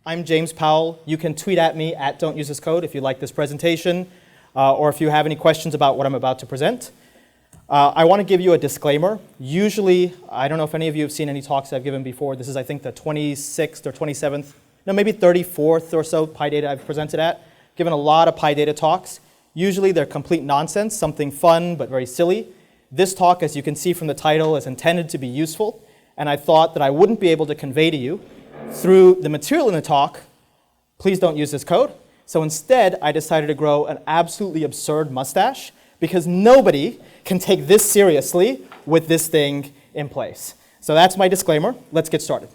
I'm James Powell. You can tweet at me at Don't Use This Code if you like this presentation, or if you have any questions about what I'm about to present. I want to give you a disclaimer. Usually, I don't know if any of you have seen any talks I've given before. This is, I think, the 26th or 27th, no, maybe 34th or so PyData I've presented at. Given a lot of PyData talks. Usually, they're complete nonsense, something fun but very silly. This talk, as you can see from the title, is intended to be useful, and I thought that I wouldn't be able to convey to you through the material in the talk, please don't use this code. So instead, I decided to grow an absolutely absurd mustache because nobody can take this seriously with this thing in place. So that's my disclaimer. Let's get started.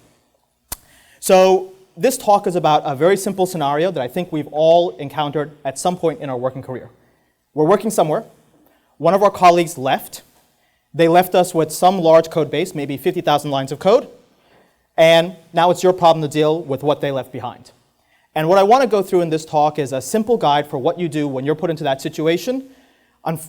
So this talk is about a very simple scenario that I think we've all encountered at some point in our working career. We're working somewhere. One of our colleagues left. They left us with some large code base, maybe 50,000 lines of code. And now it's your problem to deal with what they left behind. And what I want to go through in this talk is a simple guide for what you do when you're put into that situation.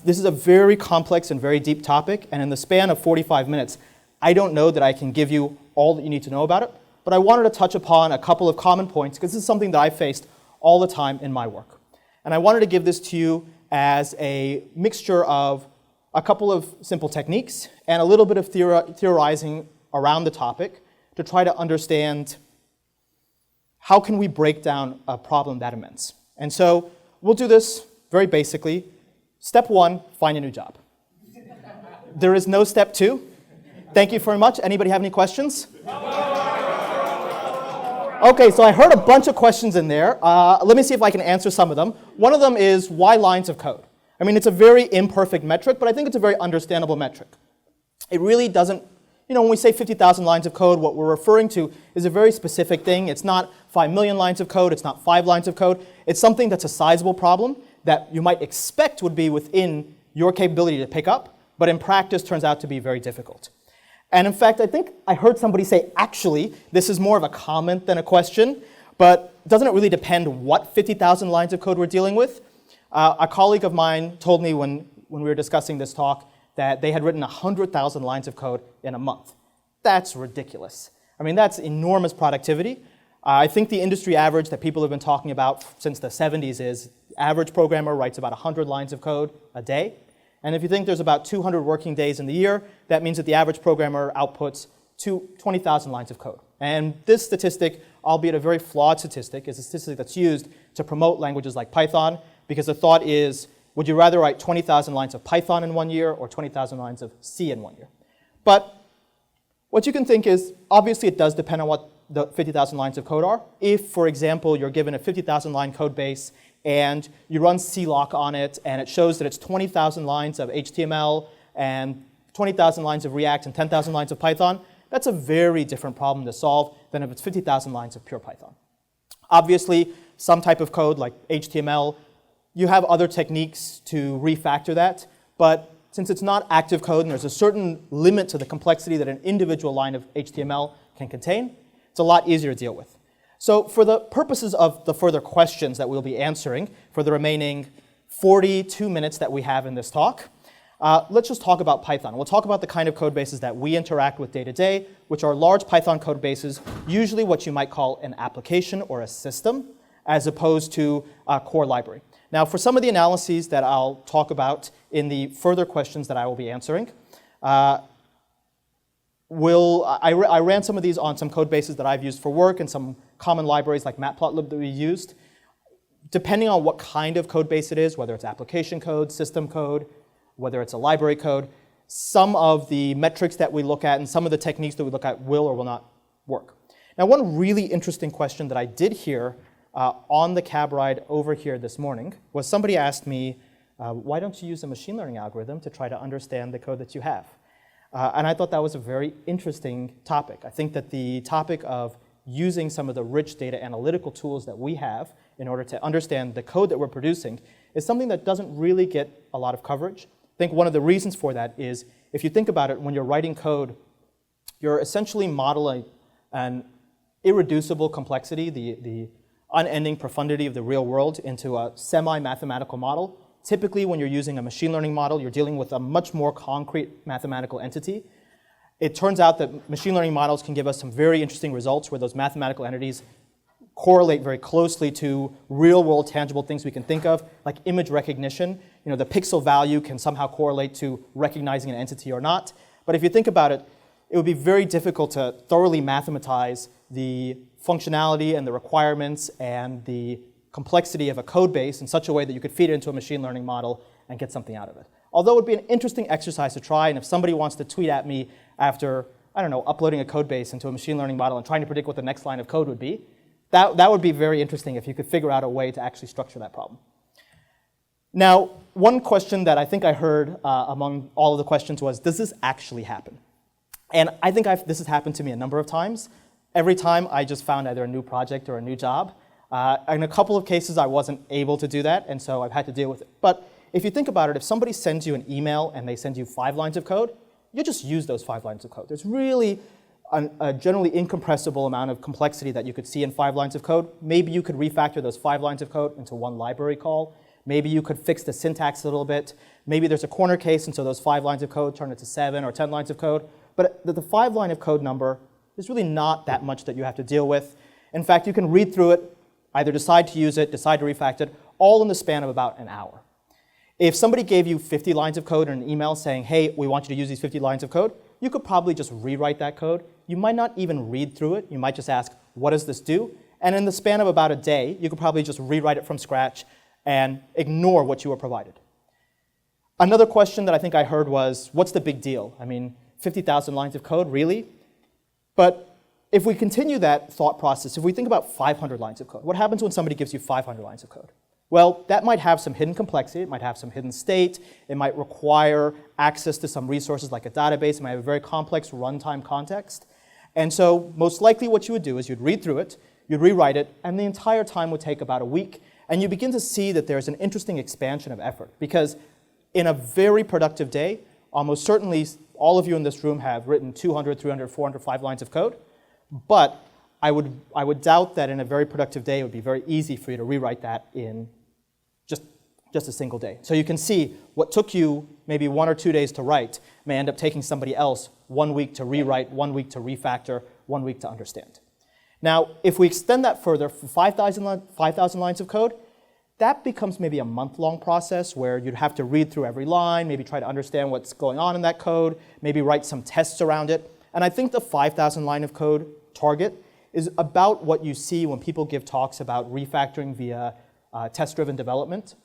This is a very complex and very deep topic, and in the span of 45 minutes, I don't know that I can give you all that you need to know about it, but I wanted to touch upon a couple of common points, because this is something that I faced all the time in my work. And I wanted to give this to you as a mixture of a couple of simple techniques and a little bit of theorizing around the topic, to try to understand how can we break down a problem that immense. And so we'll do this very basically. Step one, find a new job. There is no step two. Thank you very much. Anybody have any questions? Okay, so I heard a bunch of questions in there. Let me see if I can answer some of them. One of them is, why lines of code? I mean, it's a very imperfect metric, but I think it's a very understandable metric. It really doesn't. When we say 50,000 lines of code, what we're referring to is a very specific thing. It's not 5 million lines of code. It's not 5 lines of code. It's something that's a sizable problem that you might expect would be within your capability to pick up, but in practice turns out to be very difficult. And in fact, I think I heard somebody say, actually, this is more of a comment than a question, but doesn't it really depend what 50,000 lines of code we're dealing with? A colleague of mine told me when we were discussing this talk that they had written 100,000 lines of code in a month. That's ridiculous. I mean, that's enormous productivity. I think the industry average that people have been talking about since the 70s is average programmer writes about 100 lines of code a day. And if you think there's about 200 working days in the year, that means that the average programmer outputs 20,000 lines of code. And this statistic, albeit a very flawed statistic, is a statistic that's used to promote languages like Python, because the thought is, would you rather write 20,000 lines of Python in 1 year or 20,000 lines of C in 1 year? But what you can think is, obviously it does depend on what the 50,000 lines of code are. If, for example, you're given a 50,000 line code base and you run CLOC on it and it shows that it's 20,000 lines of HTML and 20,000 lines of React and 10,000 lines of Python, that's a very different problem to solve than if it's 50,000 lines of pure Python. Obviously, some type of code like HTML, you have other techniques to refactor that, but since it's not active code and there's a certain limit to the complexity that an individual line of HTML can contain, it's a lot easier to deal with. So for the purposes of the further questions that we'll be answering for the remaining 42 minutes that we have in this talk, let's just talk about Python. We'll talk about the kind of code bases that we interact with day to day, which are large Python code bases, usually what you might call an application or a system, as opposed to a core library. Now, for some of the analyses that I'll talk about in the further questions that I will be answering, I ran some of these on some code bases that I've used for work and some common libraries like matplotlib that we used. Depending on what kind of code base it is, whether it's application code, system code, whether it's a library code, some of the metrics that we look at and some of the techniques that we look at will or will not work. Now, one really interesting question that I did hear on the cab ride over here this morning was somebody asked me, why don't you use a machine learning algorithm to try to understand the code that you have? And I thought that was a very interesting topic. I think that the topic of using some of the rich data analytical tools that we have in order to understand the code that we're producing is something that doesn't really get a lot of coverage. I think one of the reasons for that is, if you think about it, when you're writing code, you're essentially modeling an irreducible complexity, the unending profundity of the real world, into a semi-mathematical model. Typically, when you're using a machine learning model, you're dealing with a much more concrete mathematical entity. It turns out that machine learning models can give us some very interesting results where those mathematical entities correlate very closely to real-world tangible things we can think of, like image recognition. The pixel value can somehow correlate to recognizing an entity or not. But if you think about it, it would be very difficult to thoroughly mathematize the functionality and the requirements and the complexity of a code base in such a way that you could feed it into a machine learning model and get something out of it. Although it would be an interesting exercise to try, and if somebody wants to tweet at me after, I don't know, uploading a code base into a machine learning model and trying to predict what the next line of code would be, that would be very interesting if you could figure out a way to actually structure that problem. Now, one question that I think I heard among all of the questions was, does this actually happen? And I think this has happened to me a number of times. Every time I just found either a new project or a new job. In a couple of cases, I wasn't able to do that, and so I've had to deal with it. But if you think about it, if somebody sends you an email and they send you 5 lines of code, you just use those 5 lines of code. There's really a generally incompressible amount of complexity that you could see in 5 lines of code. Maybe you could refactor those 5 lines of code into one library call. Maybe you could fix the syntax a little bit. Maybe there's a corner case, and so those 5 lines of code turn into 7 or 10 lines of code. But the 5 line of code number is really not that much that you have to deal with. In fact, you can read through it, either decide to use it, decide to refactor it, all in the span of about an hour. If somebody gave you 50 lines of code in an email saying, hey, we want you to use these 50 lines of code, you could probably just rewrite that code. You might not even read through it. You might just ask, what does this do? And in the span of about a day, you could probably just rewrite it from scratch and ignore what you were provided. Another question that I think I heard was, what's the big deal? I mean, 50,000 lines of code, really? But if we continue that thought process, if we think about 500 lines of code, what happens when somebody gives you 500 lines of code? Well, that might have some hidden complexity, it might have some hidden state, it might require access to some resources like a database, it might have a very complex runtime context. And so most likely what you would do is you'd read through it, you'd rewrite it, and the entire time would take about a week. And you begin to see that there's an interesting expansion of effort, because in a very productive day, almost certainly all of you in this room have written 200, 300, 400, 5 lines of code, but I would doubt that in a very productive day it would be very easy for you to rewrite that in just a single day. So you can see what took you maybe 1 or 2 days to write may end up taking somebody else 1 week to rewrite, 1 week to refactor, 1 week to understand. Now, if we extend that further for 5,000 lines of code, that becomes maybe a month-long process where you'd have to read through every line, maybe try to understand what's going on in that code, maybe write some tests around it. And I think the 5,000 line of code target is about what you see when people give talks about refactoring via test-driven development.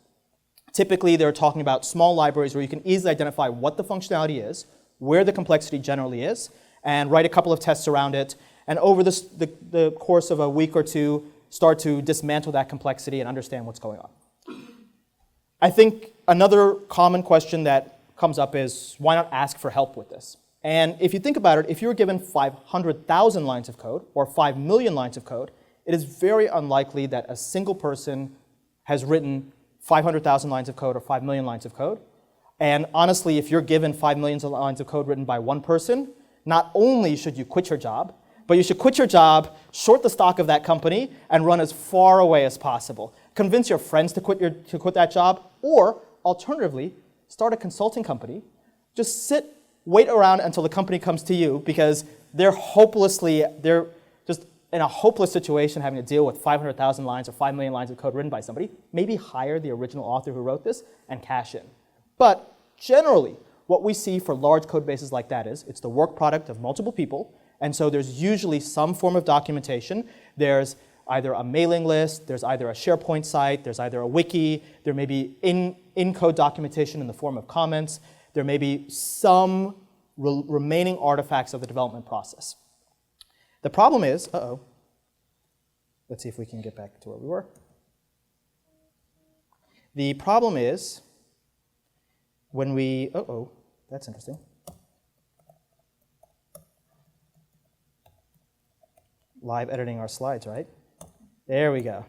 Typically, they're talking about small libraries where you can easily identify what the functionality is, where the complexity generally is, and write a couple of tests around it. And over the course of a week or two, start to dismantle that complexity and understand what's going on. I think another common question that comes up is, why not ask for help with this? And if you think about it, if you were given 500,000 lines of code or 5 million lines of code, it is very unlikely that a single person has written 500,000 lines of code or 5 million lines of code. And honestly, if you're given 5 million lines of code written by one person, not only should you quit your job, but you should quit your job, short the stock of that company, and run as far away as possible. Convince your friends to quit that job, or alternatively, start a consulting company. Just wait around until the company comes to you, because they're just in a hopeless situation having to deal with 500,000 lines or 5 million lines of code written by somebody. Maybe hire the original author who wrote this and cash in. But generally, what we see for large code bases like that is it's the work product of multiple people. And so there's usually some form of documentation. There's either a mailing list, there's either a SharePoint site, there's either a wiki, there may be in-code documentation in the form of comments, there may be some remaining artifacts of the development process. The problem is, let's see if we can get back to where we were. The problem is when we, that's interesting. Live editing our slides, right? There we go.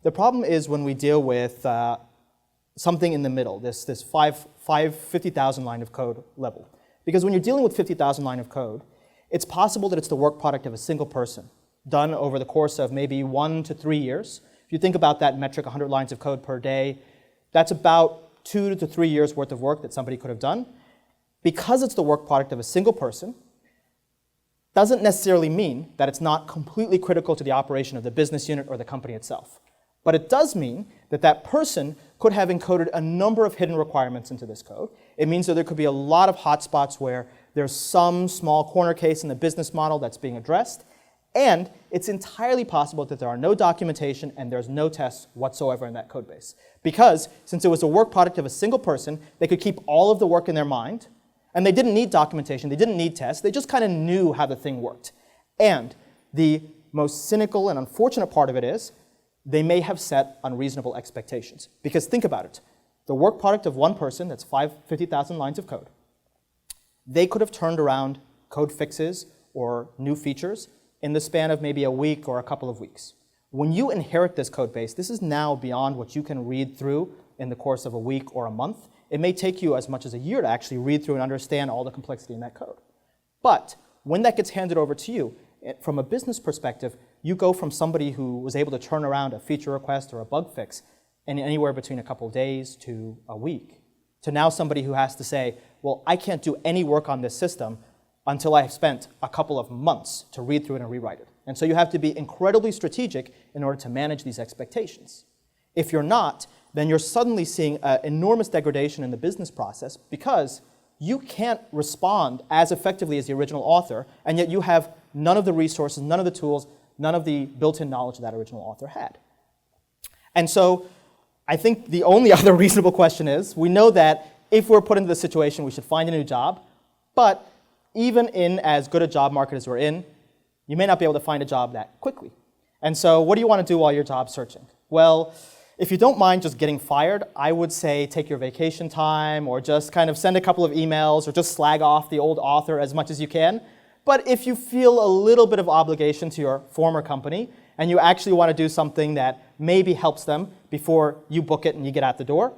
The problem is when we deal with something in the middle, this 50,000 line of code level. Because when you're dealing with 50,000 line of code, it's possible that it's the work product of a single person, done over the course of maybe 1 to 3 years. If you think about that metric, 100 lines of code per day, that's about 2 to 3 years worth of work that somebody could have done. Because it's the work product of a single person, doesn't necessarily mean that it's not completely critical to the operation of the business unit or the company itself. But it does mean that that person could have encoded a number of hidden requirements into this code. It means that there could be a lot of hotspots where there's some small corner case in the business model that's being addressed, and it's entirely possible that there are no documentation and there's no tests whatsoever in that code base. Because since it was a work product of a single person, they could keep all of the work in their mind, and they didn't need documentation, they didn't need tests, they just kind of knew how the thing worked. And the most cynical and unfortunate part of it is, they may have set unreasonable expectations. Because think about it, the work product of one person, that's 50,000 lines of code, they could have turned around code fixes or new features in the span of maybe a week or a couple of weeks. When you inherit this code base, this is now beyond what you can read through in the course of a week or a month. It may take you as much as a year to actually read through and understand all the complexity in that code. But when that gets handed over to you, from a business perspective, you go from somebody who was able to turn around a feature request or a bug fix in anywhere between a couple of days to a week, to now somebody who has to say, well, I can't do any work on this system until I have spent a couple of months to read through it and rewrite it. And so you have to be incredibly strategic in order to manage these expectations. If you're not, then you're suddenly seeing an enormous degradation in the business process because you can't respond as effectively as the original author, and yet you have none of the resources, none of the tools, none of the built-in knowledge that original author had. And so I think the only other reasonable question is, we know that if we're put into this situation, we should find a new job, but even in as good a job market as we're in, you may not be able to find a job that quickly. And so what do you want to do while you're job searching? Well, if you don't mind just getting fired, I would say take your vacation time or just kind of send a couple of emails or just slag off the old author as much as you can. But if you feel a little bit of obligation to your former company and you actually want to do something that maybe helps them before you book it and you get out the door,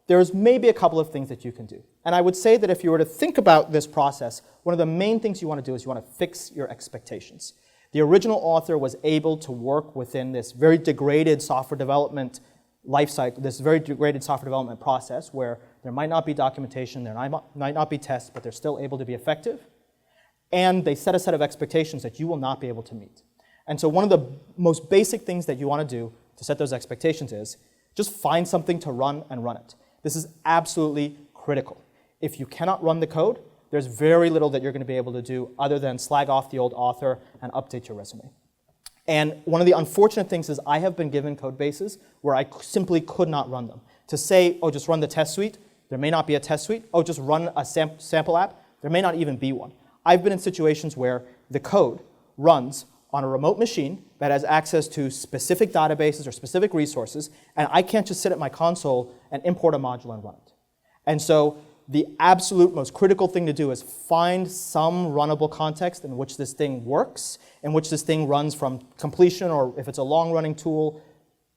there's maybe a couple of things that you can do. And I would say that if you were to think about this process, one of the main things you want to do is you want to fix your expectations. The original author was able to work within this very degraded software development lifecycle, this very degraded software development process where there might not be documentation, there might not be tests, but they're still able to be effective. And they set a set of expectations that you will not be able to meet. And so one of the most basic things that you want to do to set those expectations is just find something to run and run it. This is absolutely critical. If you cannot run the code, there's very little that you're going to be able to do other than slag off the old author and update your resume. And one of the unfortunate things is I have been given code bases where I simply could not run them. To say, oh, just run the test suite, there may not be a test suite. Oh, just run a sample app, there may not even be one. I've been in situations where the code runs on a remote machine that has access to specific databases or specific resources, and I can't just sit at my console and import a module and run it. And so the absolute most critical thing to do is find some runnable context in which this thing works, in which this thing runs from completion, or if it's a long-running tool,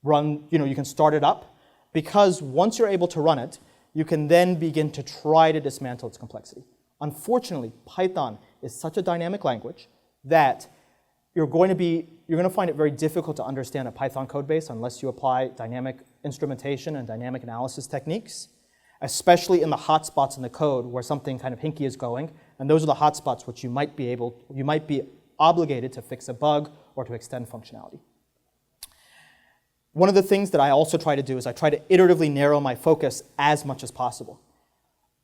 you can start it up, because once you're able to run it, you can then begin to try to dismantle its complexity. Unfortunately, Python is such a dynamic language that you're going to find it very difficult to understand a Python code base unless you apply dynamic instrumentation and dynamic analysis techniques, especially in the hotspots in the code where something kind of hinky is going, and those are the hotspots which you might be obligated to fix a bug or to extend functionality. One of the things that I also try to do is I try to iteratively narrow my focus as much as possible.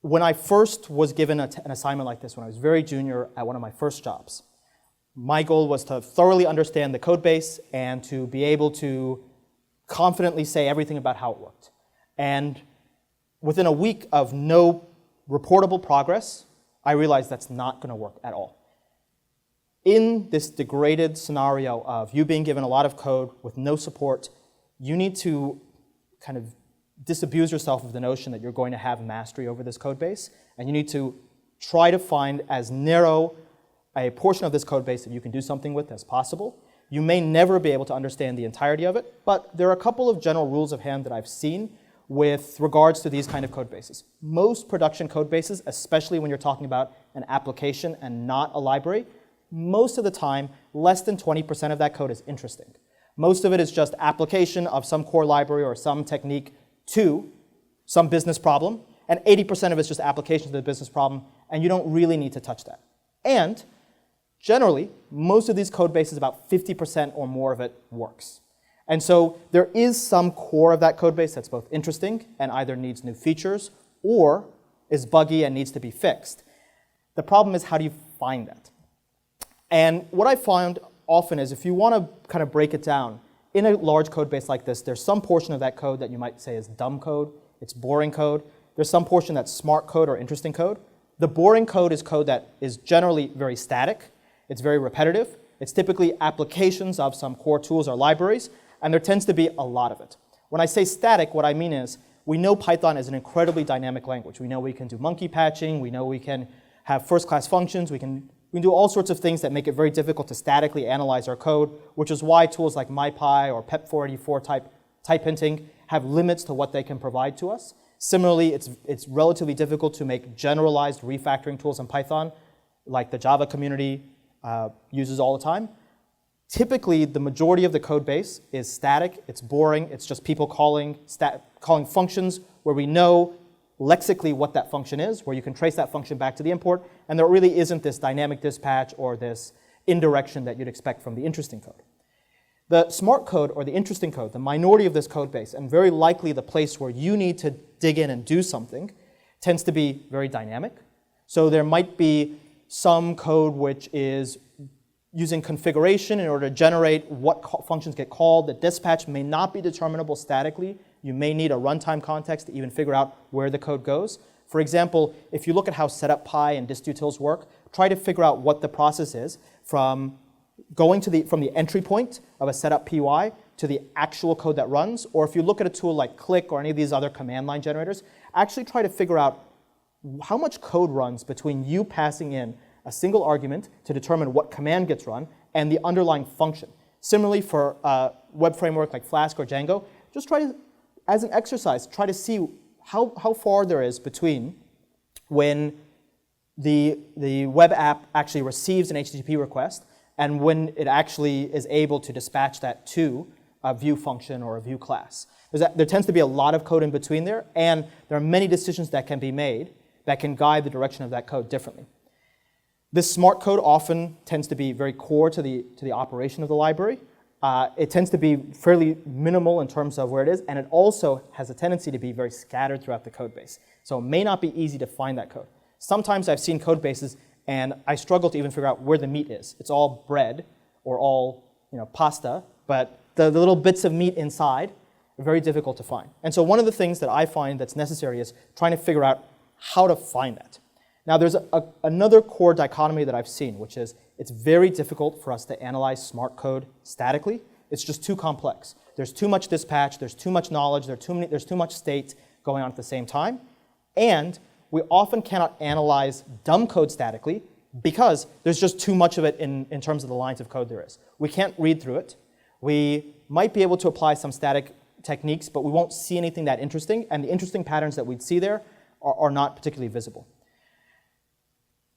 When I first was given an assignment like this, when I was very junior at one of my first jobs, my goal was to thoroughly understand the code base and to be able to confidently say everything about how it worked. And within a week of no reportable progress, I realized that's not going to work at all. In this degraded scenario of you being given a lot of code with no support, you need to kind of disabuse yourself of the notion that you're going to have mastery over this code base, and you need to try to find as narrow a portion of this code base that you can do something with as possible. You may never be able to understand the entirety of it, but there are a couple of general rules of hand that I've seen with regards to these kind of code bases. Most production code bases, especially when you're talking about an application and not a library, most of the time, less than 20% of that code is interesting. Most of it is just application of some core library or some technique to some business problem, and 80% of it's just application to the business problem, and you don't really need to touch that. And Generally, most of these code bases, about 50% or more of it works. And so there is some core of that code base that's both interesting and either needs new features or is buggy and needs to be fixed. The problem is, how do you find that? And what I found often is, if you want to kind of break it down, in a large code base like this, there's some portion of that code that you might say is dumb code, it's boring code. There's some portion that's smart code or interesting code. The boring code is code that is generally very static, it's very repetitive, it's typically applications of some core tools or libraries, and there tends to be a lot of it. When I say static, what I mean is, we know Python is an incredibly dynamic language. We know we can do monkey patching, we know we can have first-class functions, we can do all sorts of things that make it very difficult to statically analyze our code, which is why tools like MyPy or PEP484 type hinting have limits to what they can provide to us. Similarly, it's relatively difficult to make generalized refactoring tools in Python, like the Java community uses all the time. Typically, the majority of the code base is static, it's boring, it's just people calling functions where we know lexically what that function is, where you can trace that function back to the import, and there really isn't this dynamic dispatch or this indirection that you'd expect from the interesting code. The smart code or the interesting code, the minority of this code base, and very likely the place where you need to dig in and do something, tends to be very dynamic. So there might be some code which is using configuration in order to generate what functions get called. The dispatch may not be determinable statically. You may need a runtime context to even figure out where the code goes. For example, if you look at how setup.py and distutils work, try to figure out what the process is from going from the entry point of a setup.py to the actual code that runs. Or if you look at a tool like Click or any of these other command line generators, actually try to figure out how much code runs between you passing in a single argument to determine what command gets run and the underlying function. Similarly, for a web framework like Flask or Django, just try to, as an exercise, try to see how far there is between when the web app actually receives an HTTP request and when it actually is able to dispatch that to a view function or a view class. There tends to be a lot of code in between there, and there are many decisions that can be made that can guide the direction of that code differently. This smart code often tends to be very core to the operation of the library. It tends to be fairly minimal in terms of where it is, and it also has a tendency to be very scattered throughout the code base. So it may not be easy to find that code. Sometimes I've seen code bases, and I struggle to even figure out where the meat is. It's all bread or all pasta, but the little bits of meat inside are very difficult to find. And so one of the things that I find that's necessary is trying to figure out how to find that. Now, there's another core dichotomy that I've seen, which is it's very difficult for us to analyze smart code statically. It's just too complex. There's too much dispatch, there's too much knowledge, there's too much state going on at the same time. And we often cannot analyze dumb code statically because there's just too much of it in terms of the lines of code there is. We can't read through it. We might be able to apply some static techniques, but we won't see anything that interesting, and the interesting patterns that we'd see there are not particularly visible.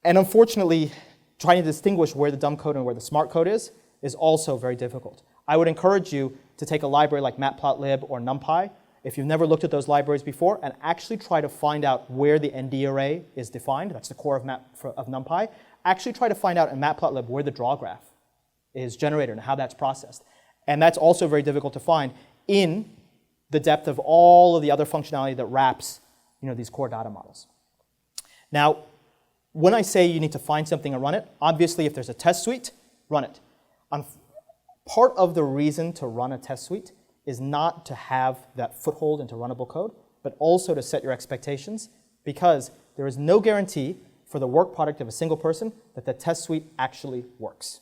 And unfortunately, trying to distinguish where the dumb code and where the smart code is also very difficult. I would encourage you to take a library like matplotlib or NumPy, if you've never looked at those libraries before, and actually try to find out where the ND array is defined. That's the core of NumPy. Actually try to find out in matplotlib where the draw graph is generated and how that's processed. And that's also very difficult to find in the depth of all of the other functionality that wraps these core data models. Now, when I say you need to find something and run it, obviously if there's a test suite, run it. Part of the reason to run a test suite is not to have that foothold into runnable code, but also to set your expectations, because there is no guarantee for the work product of a single person that the test suite actually works.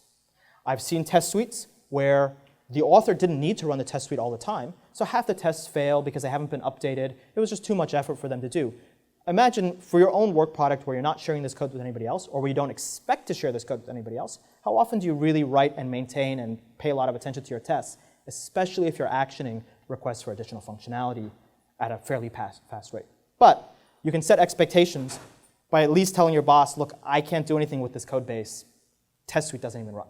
I've seen test suites where the author didn't need to run the test suite all the time, so half the tests fail because they haven't been updated. It was just too much effort for them to do. Imagine for your own work product where you're not sharing this code with anybody else, or where you don't expect to share this code with anybody else, how often do you really write and maintain and pay a lot of attention to your tests, especially if you're actioning requests for additional functionality at a fairly fast rate? But you can set expectations by at least telling your boss, look, I can't do anything with this code base. Test suite doesn't even run.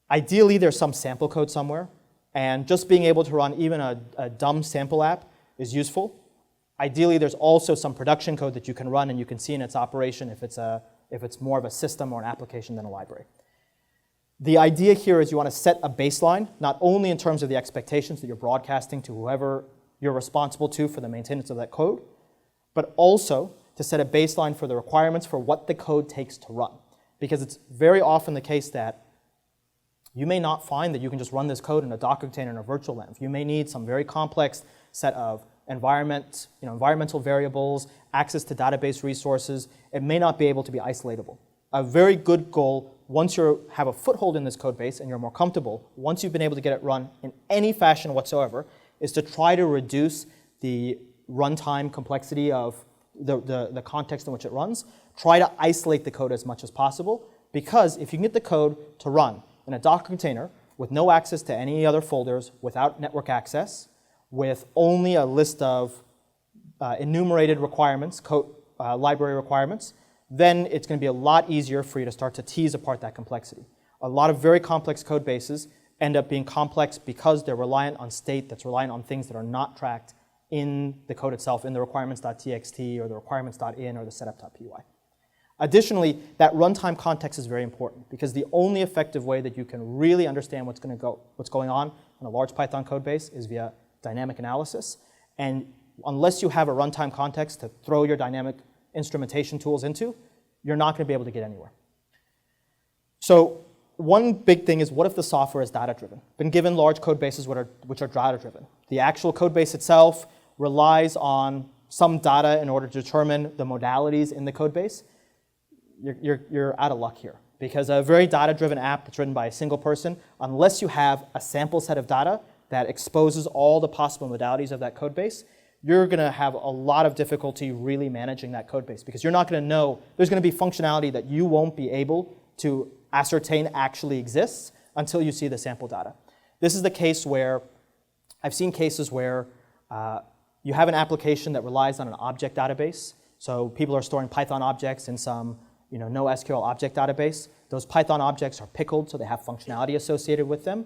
Ideally, there's some sample code somewhere, and just being able to run even a dumb sample app is useful. Ideally, there's also some production code that you can run and you can see in its operation if it's a if it's more of a system or an application than a library. The idea here is you want to set a baseline, not only in terms of the expectations that you're broadcasting to whoever you're responsible to for the maintenance of that code, but also to set a baseline for the requirements for what the code takes to run. Because it's very often the case that you may not find that you can just run this code in a Docker container in a virtual env. You may need some very complex set of environmental variables, access to database resources. It may not be able to be isolatable. A very good goal, once you have a foothold in this code base and you're more comfortable, once you've been able to get it run in any fashion whatsoever, is to try to reduce the runtime complexity of the context in which it runs. Try to isolate the code as much as possible, because if you can get the code to run in a Docker container with no access to any other folders, without network access, with only a list of enumerated requirements, library requirements, then it's going to be a lot easier for you to start to tease apart that complexity. A lot of very complex code bases end up being complex because they're reliant on state that's reliant on things that are not tracked in the code itself, in the requirements.txt or the requirements.in or the setup.py. Additionally, that runtime context is very important, because the only effective way that you can really understand what's going on in a large Python code base is via dynamic analysis. And unless you have a runtime context to throw your dynamic instrumentation tools into, you're not going to be able to get anywhere. So one big thing is, what if the software is data-driven? Been given large code bases which are data-driven. The actual code base itself relies on some data in order to determine the modalities in the code base. You're out of luck here, because a very data-driven app that's written by a single person, unless you have a sample set of data that exposes all the possible modalities of that code base, you're going to have a lot of difficulty really managing that code base, because you're not going to know, there's going to be functionality that you won't be able to ascertain actually exists until you see the sample data. This is the case where, I've seen cases where you have an application that relies on an object database. So people are storing Python objects in some NoSQL object database. Those Python objects are pickled, so they have functionality associated with them.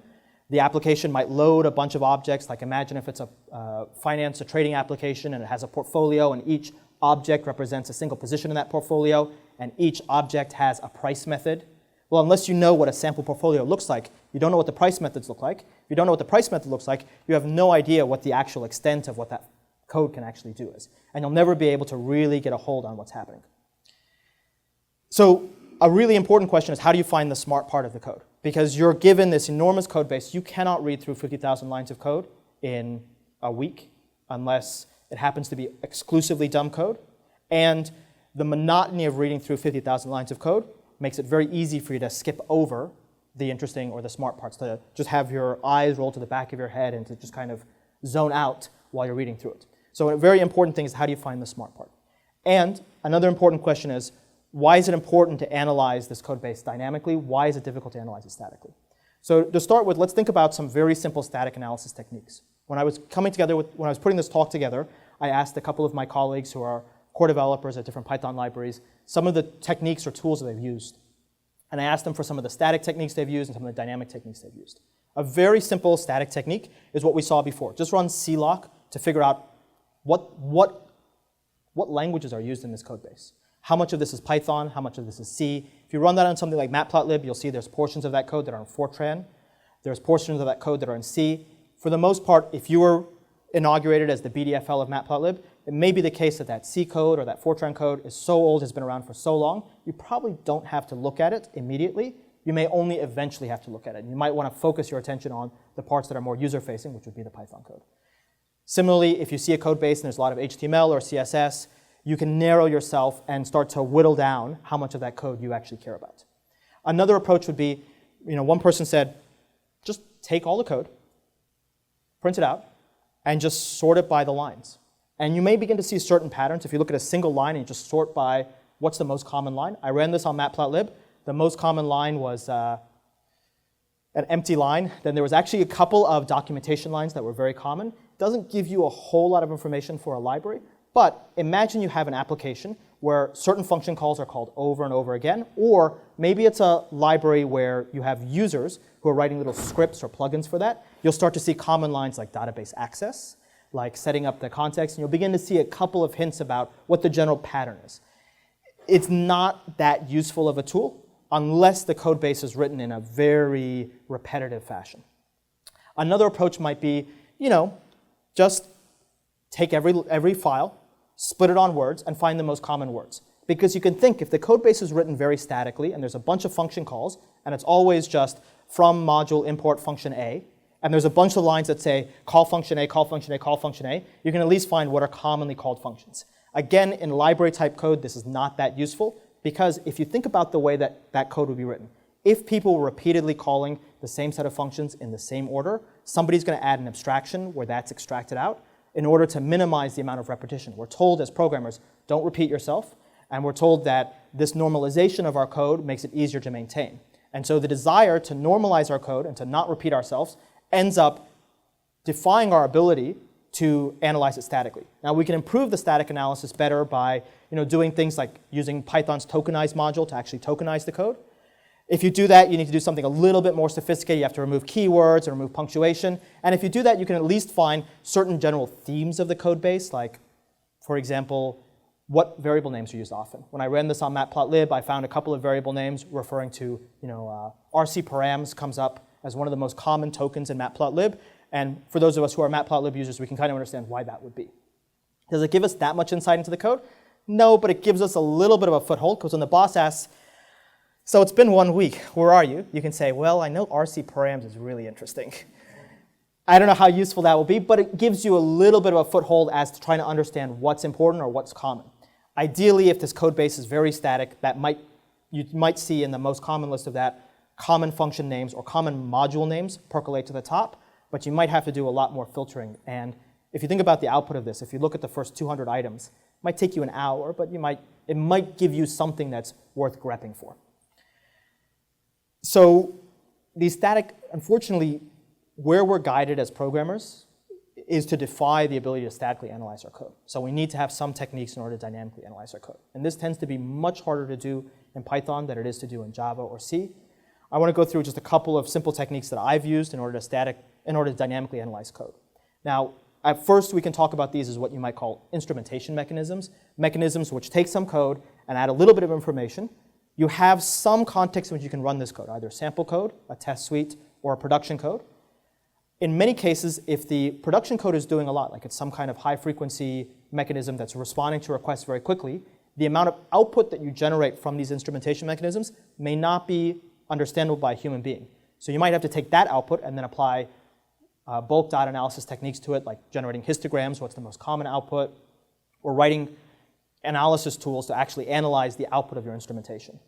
The application might load a bunch of objects, like imagine if it's a finance, a trading application, and it has a portfolio, and each object represents a single position in that portfolio, and each object has a price method. Well, unless you know what a sample portfolio looks like, you don't know what the price methods look like. If you don't know what the price method looks like, you have no idea what the actual extent of what that code can actually do is. And you'll never be able to really get a hold on what's happening. So a really important question is, how do you find the smart part of the code? Because you're given this enormous code base. You cannot read through 50,000 lines of code in a week unless it happens to be exclusively dumb code. And the monotony of reading through 50,000 lines of code makes it very easy for you to skip over the interesting or the smart parts, to just have your eyes roll to the back of your head and to just kind of zone out while you're reading through it. So a very important thing is, how do you find the smart part? And another important question is, why is it important to analyze this code base dynamically? Why is it difficult to analyze it statically? So to start with, let's think about some very simple static analysis techniques. When I was putting this talk together, I asked a couple of my colleagues who are core developers at different Python libraries some of the techniques or tools that they've used. And I asked them for some of the static techniques they've used and some of the dynamic techniques they've used. A very simple static technique is what we saw before. Just run cloc to figure out what languages are used in this code base. How much of this is Python? How much of this is C? If you run that on something like Matplotlib, you'll see there's portions of that code that are in Fortran. There's portions of that code that are in C. For the most part, if you were inaugurated as the BDFL of Matplotlib, it may be the case that that C code or that Fortran code is so old, has been around for so long, you probably don't have to look at it immediately. You may only eventually have to look at it. And you might want to focus your attention on the parts that are more user-facing, which would be the Python code. Similarly, if you see a code base and there's a lot of HTML or CSS, you can narrow yourself and start to whittle down how much of that code you actually care about. Another approach would be, one person said, just take all the code, print it out, and just sort it by the lines. And you may begin to see certain patterns. If you look at a single line and you just sort by what's the most common line. I ran this on Matplotlib. The most common line was an empty line. Then there was actually a couple of documentation lines that were very common. It doesn't give you a whole lot of information for a library, but imagine you have an application where certain function calls are called over and over again, or maybe it's a library where you have users who are writing little scripts or plugins for that. You'll start to see common lines like database access, like setting up the context, and you'll begin to see a couple of hints about what the general pattern is. it's not that useful of a tool unless the code base is written in a very repetitive fashion. Another approach might be, just take every file, split it on words, and find the most common words. Because you can think if the code base is written very statically and there's a bunch of function calls, and it's always just from module import function A, and there's a bunch of lines that say call function A, call function A, call function A, you can at least find what are commonly called functions. Again, in library type code, this is not that useful because if you think about the way that that code would be written, if people were repeatedly calling the same set of functions in the same order, somebody's going to add an abstraction where that's extracted out in order to minimize the amount of repetition. We're told as programmers, don't repeat yourself, and we're told that this normalization of our code makes it easier to maintain. And so the desire to normalize our code and to not repeat ourselves ends up defying our ability to analyze it statically. Now we can improve the static analysis better by doing things like using Python's tokenize module to actually tokenize the code. If you do that, you need to do something a little bit more sophisticated. You have to remove keywords and remove punctuation. And if you do that, you can at least find certain general themes of the code base, like, for example, what variable names are used often. When I ran this on matplotlib, I found a couple of variable names referring to, RC params comes up as one of the most common tokens in matplotlib. And for those of us who are matplotlib users, we can kind of understand why that would be. Does it give us that much insight into the code? No, but it gives us a little bit of a foothold, because when the boss asks, so it's been 1 week, where are you? You can say, well, I know RC params is really interesting. I don't know how useful that will be, but it gives you a little bit of a foothold as to trying to understand what's important or what's common. Ideally, if this code base is very static, you might see in the most common list of that, common function names or common module names percolate to the top, but you might have to do a lot more filtering. And if you think about the output of this, if you look at the first 200 items, it might take you an hour, but it might give you something that's worth grepping for. So these static, unfortunately, where we're guided as programmers is to defy the ability to statically analyze our code. So we need to have some techniques in order to dynamically analyze our code. And this tends to be much harder to do in Python than it is to do in Java or C. I want to go through just a couple of simple techniques that I've used in order to dynamically analyze code. Now, at first we can talk about these as what you might call instrumentation mechanisms, mechanisms which take some code and add a little bit of information. You have some context in which you can run this code, either sample code, a test suite, or a production code. In many cases, if the production code is doing a lot, like it's some kind of high-frequency mechanism that's responding to requests very quickly, the amount of output that you generate from these instrumentation mechanisms may not be understandable by a human being. So you might have to take that output and then apply bulk data analysis techniques to it, like generating histograms, what's the most common output, or writing analysis tools to actually analyze the output of your instrumentation.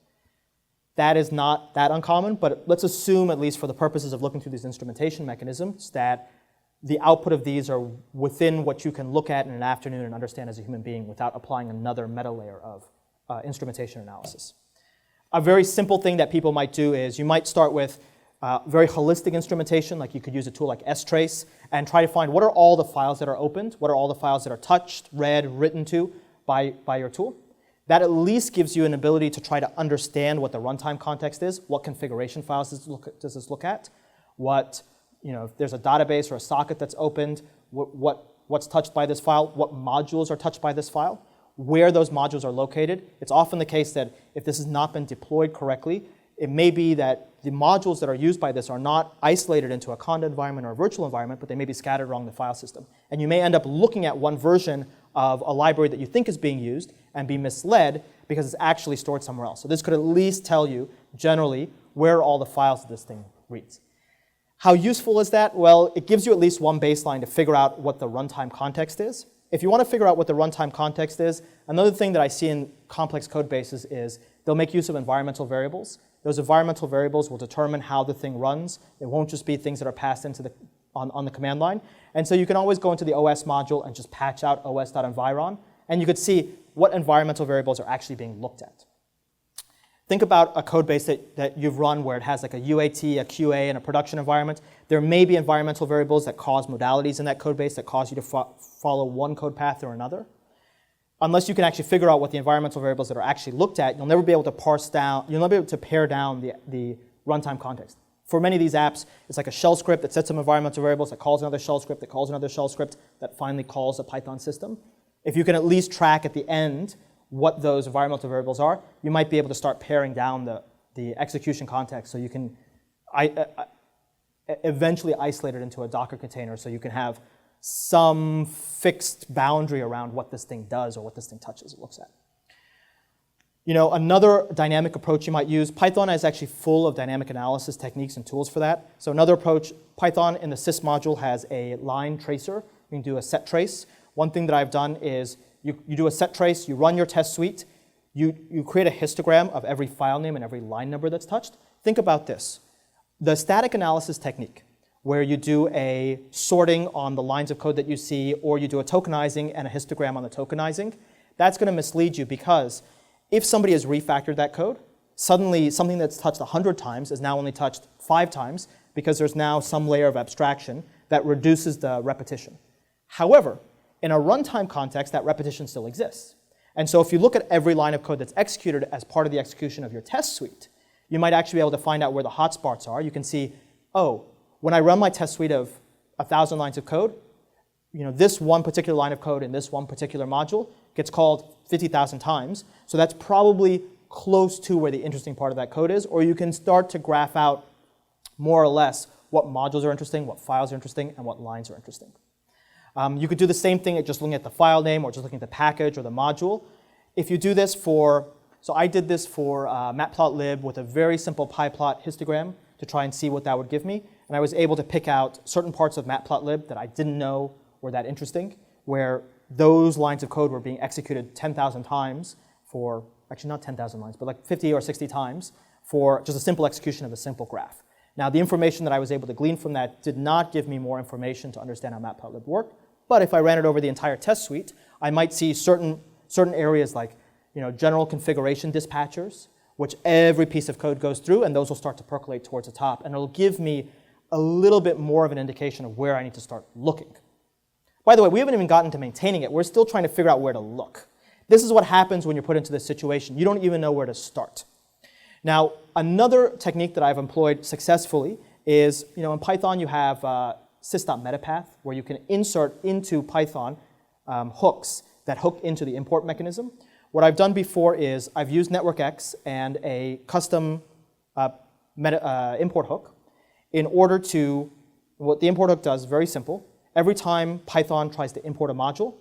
That is not that uncommon, but let's assume, at least for the purposes of looking through these instrumentation mechanisms, that the output of these are within what you can look at in an afternoon and understand as a human being without applying another meta layer of instrumentation analysis. A very simple thing that people might do is you might start with very holistic instrumentation, like you could use a tool like strace, and try to find what are all the files that are opened, what are all the files that are touched, read, written to by your tool. That at least gives you an ability to try to understand what the runtime context is, what configuration files does this look at, if there's a database or a socket that's opened, what's touched by this file, what modules are touched by this file, where those modules are located. It's often the case that if this has not been deployed correctly, it may be that the modules that are used by this are not isolated into a conda environment or a virtual environment, but they may be scattered along the file system. And you may end up looking at one version of a library that you think is being used and be misled because it's actually stored somewhere else. So this could at least tell you, generally, where all the files that this thing reads. How useful is that? Well, it gives you at least one baseline to figure out what the runtime context is. If you want to figure out what the runtime context is, another thing that I see in complex code bases is they'll make use of environmental variables. Those environmental variables will determine how the thing runs. It won't just be things that are passed into on the command line. And so you can always go into the OS module and just patch out os.environ, and you could see what environmental variables are actually being looked at. Think about a code base that you've run where it has like a UAT, a QA, and a production environment. There may be environmental variables that cause modalities in that code base that cause you to follow one code path or another. Unless you can actually figure out what the environmental variables that are actually looked at, you'll never be able to parse down, you'll never be able to pare down the runtime context. For many of these apps, it's like a shell script that sets some environmental variables, that calls another shell script, that calls another shell script, that finally calls a Python system. If you can at least track at the end what those environmental variables are, you might be able to start paring down the execution context so you can eventually isolate it into a Docker container so you can have some fixed boundary around what this thing does or what this thing touches, it looks at. You know, another dynamic approach you might use, Python is actually full of dynamic analysis techniques and tools for that. So another approach, Python in the sys module has a line tracer. You can do a set trace. One thing that I've done is you do a set trace, you run your test suite, you create a histogram of every file name and every line number that's touched. Think about this. The static analysis technique, where you do a sorting on the lines of code that you see, or you do a tokenizing and a histogram on the tokenizing, that's going to mislead you because if somebody has refactored that code, suddenly something that's touched 100 times is now only touched 5 times because there's now some layer of abstraction that reduces the repetition. However, in a runtime context, that repetition still exists. And so if you look at every line of code that's executed as part of the execution of your test suite, you might actually be able to find out where the hotspots are. You can see, oh, when I run my test suite of 1,000 lines of code, you know, this one particular line of code in this one particular module gets called 50,000 times. So that's probably close to where the interesting part of that code is. Or you can start to graph out more or less what modules are interesting, what files are interesting, and what lines are interesting. You could do the same thing at just looking at the file name or just looking at the package or the module. If you do this for, so I did this for matplotlib with a very simple pyplot histogram to try and see what that would give me. And I was able to pick out certain parts of matplotlib that I didn't know were that interesting, where those lines of code were being executed 10,000 times for, actually not 10,000 lines, but like 50 or 60 times for just a simple execution of a simple graph. Now, the information that I was able to glean from that did not give me more information to understand how matplotlib worked, but if I ran it over the entire test suite, I might see certain areas like, you know, general configuration dispatchers, which every piece of code goes through, and those will start to percolate towards the top, and it'll give me a little bit more of an indication of where I need to start looking. By the way, we haven't even gotten to maintaining it. We're still trying to figure out where to look. This is what happens when you're put into this situation. You don't even know where to start. Now, another technique that I've employed successfully is, you know, in Python you have sys.metapath, where you can insert into Python hooks that hook into the import mechanism. What I've done before is I've used NetworkX and a custom import hook in order to, what the import hook does is very simple. Every time Python tries to import a module,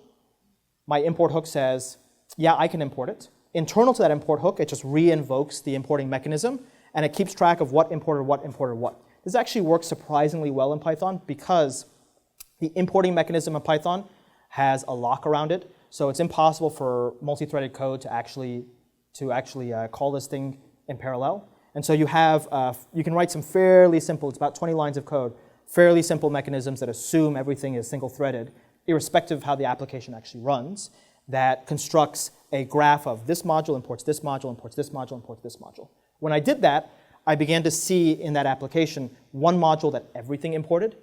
my import hook says, yeah, I can import it. Internal to that import hook, it just re-invokes the importing mechanism, and it keeps track of what imported what imported what. This actually works surprisingly well in Python because the importing mechanism in Python has a lock around it, so it's impossible for multi-threaded code to actually call this thing in parallel. And so you have, you can write some fairly simple, it's about 20 lines of code, fairly simple mechanisms that assume everything is single-threaded, irrespective of how the application actually runs, that constructs a graph of this module imports this module, imports this module, imports this module. When I did that, I began to see in that application one module that everything imported,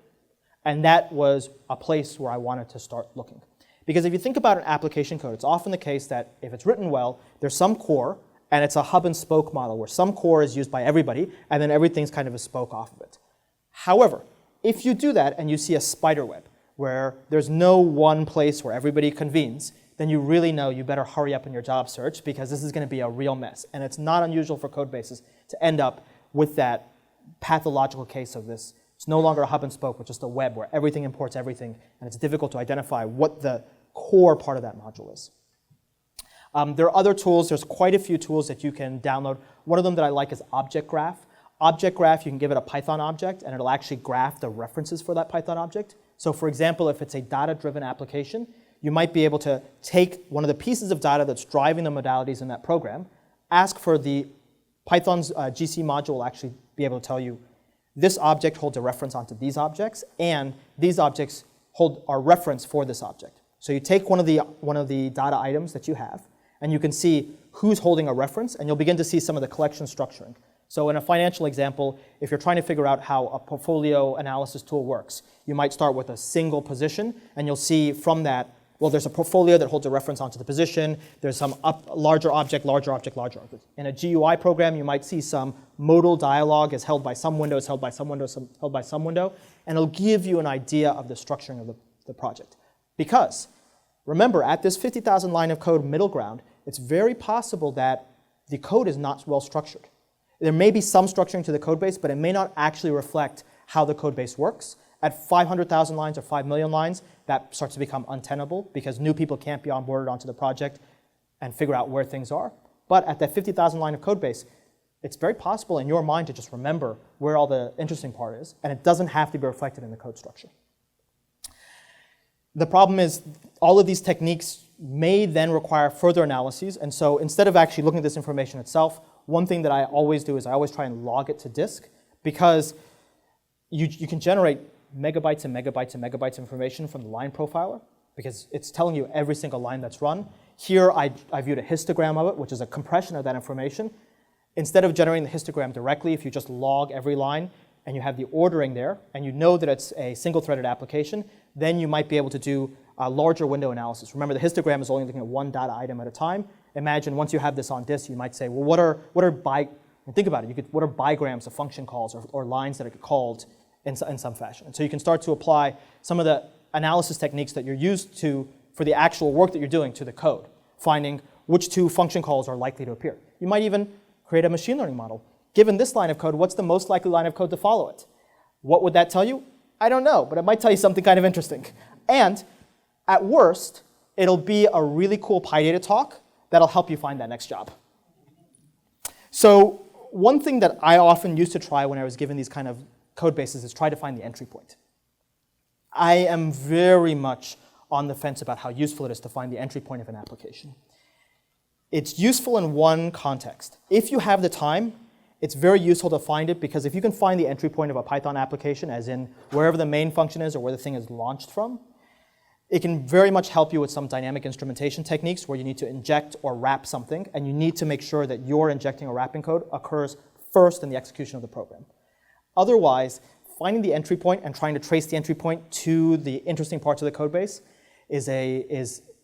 and that was a place where I wanted to start looking. Because if you think about an application code, it's often the case that if it's written well, there's some core, and it's a hub and spoke model where some core is used by everybody, and then everything's kind of a spoke off of it. However, if you do that and you see a spider web where there's no one place where everybody convenes, then you really know you better hurry up in your job search because this is going to be a real mess. And it's not unusual for code bases to end up with that pathological case of this. It's no longer a hub and spoke, but just a web where everything imports everything, and it's difficult to identify what the core part of that module is. There are other tools. There's quite a few tools that you can download. One of them that I like is Object Graph. Object Graph, you can give it a Python object, and it'll actually graph the references for that Python object. So for example, if it's a data-driven application, you might be able to take one of the pieces of data that's driving the modalities in that program, ask for the Python's GC module will actually be able to tell you this object holds a reference onto these objects, and these objects are reference for this object. So you take one of the data items that you have, and you can see who's holding a reference, and you'll begin to see some of the collection structuring. So in a financial example, if you're trying to figure out how a portfolio analysis tool works, you might start with a single position, and you'll see from that, well, there's a portfolio that holds a reference onto the position. There's some larger object, larger object, larger object. In a GUI program, you might see some modal dialog is held by some window, is held by some window, held by some window, and it'll give you an idea of the structuring of the project. Because, remember, at this 50,000 line of code middle ground, it's very possible that the code is not well structured. There may be some structuring to the code base, but it may not actually reflect how the code base works. At 500,000 lines or 5 million lines, that starts to become untenable because new people can't be onboarded onto the project and figure out where things are. But at that 50,000 line of code base, it's very possible in your mind to just remember where all the interesting part is, and it doesn't have to be reflected in the code structure. The problem is all of these techniques may then require further analyses, and so instead of actually looking at this information itself, one thing that I always do is I always try and log it to disk, because you can generate megabytes and megabytes and megabytes of information from the line profiler, because it's telling you every single line that's run. Here I viewed a histogram of it, which is a compression of that information. Instead of generating the histogram directly, if you just log every line and you have the ordering there, and you know that it's a single-threaded application, then you might be able to do a larger window analysis. Remember, the histogram is only looking at one data item at a time. Imagine once you have this on disk, you might say, well, what are think about it, what are bigrams of function calls or lines that are called in some fashion? And so you can start to apply some of the analysis techniques that you're used to for the actual work that you're doing to the code, finding which two function calls are likely to appear. You might even create a machine learning model. Given this line of code, what's the most likely line of code to follow it? What would that tell you? I don't know, but it might tell you something kind of interesting. And at worst, it'll be a really cool PyData talk that'll help you find that next job. So one thing that I often used to try when I was given these kind of code bases is try to find the entry point. I am very much on the fence about how useful it is to find the entry point of an application. It's useful in one context. If you have the time, it's very useful to find it, because if you can find the entry point of a Python application, as in wherever the main function is or where the thing is launched from, it can very much help you with some dynamic instrumentation techniques where you need to inject or wrap something, and you need to make sure that your injecting or wrapping code occurs first in the execution of the program. Otherwise, finding the entry point and trying to trace the entry point to the interesting parts of the code base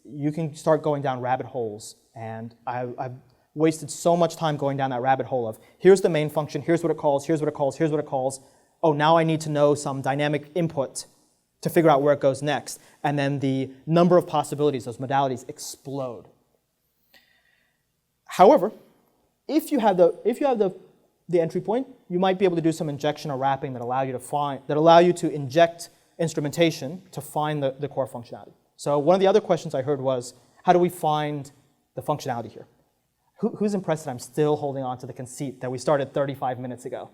you can start going down rabbit holes. And I've wasted so much time going down that rabbit hole of, here's the main function, here's what it calls, here's what it calls, here's what it calls. Oh, now I need to know some dynamic input to figure out where it goes next. And then the number of possibilities, those modalities, explode. However, if you have the entry point, you might be able to do some injection or wrapping that allow you to inject instrumentation to find the core functionality. So one of the other questions I heard was, how do we find the functionality here? Who's impressed that I'm still holding on to the conceit that we started 35 minutes ago?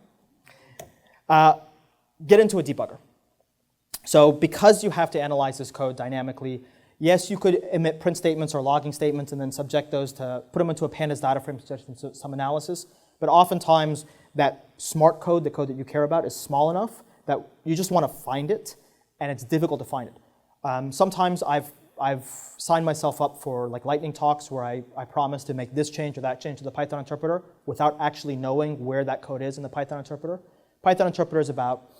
Get into a debugger. So because you have to analyze this code dynamically, yes, you could emit print statements or logging statements and then subject those to put them into a pandas data frame to some analysis. But oftentimes that smart code, the code that you care about, is small enough that you just want to find it, and it's difficult to find it. Sometimes I've signed myself up for like lightning talks where I promise to make this change or that change to the Python interpreter without actually knowing where that code is in the Python interpreter. Python interpreter is about,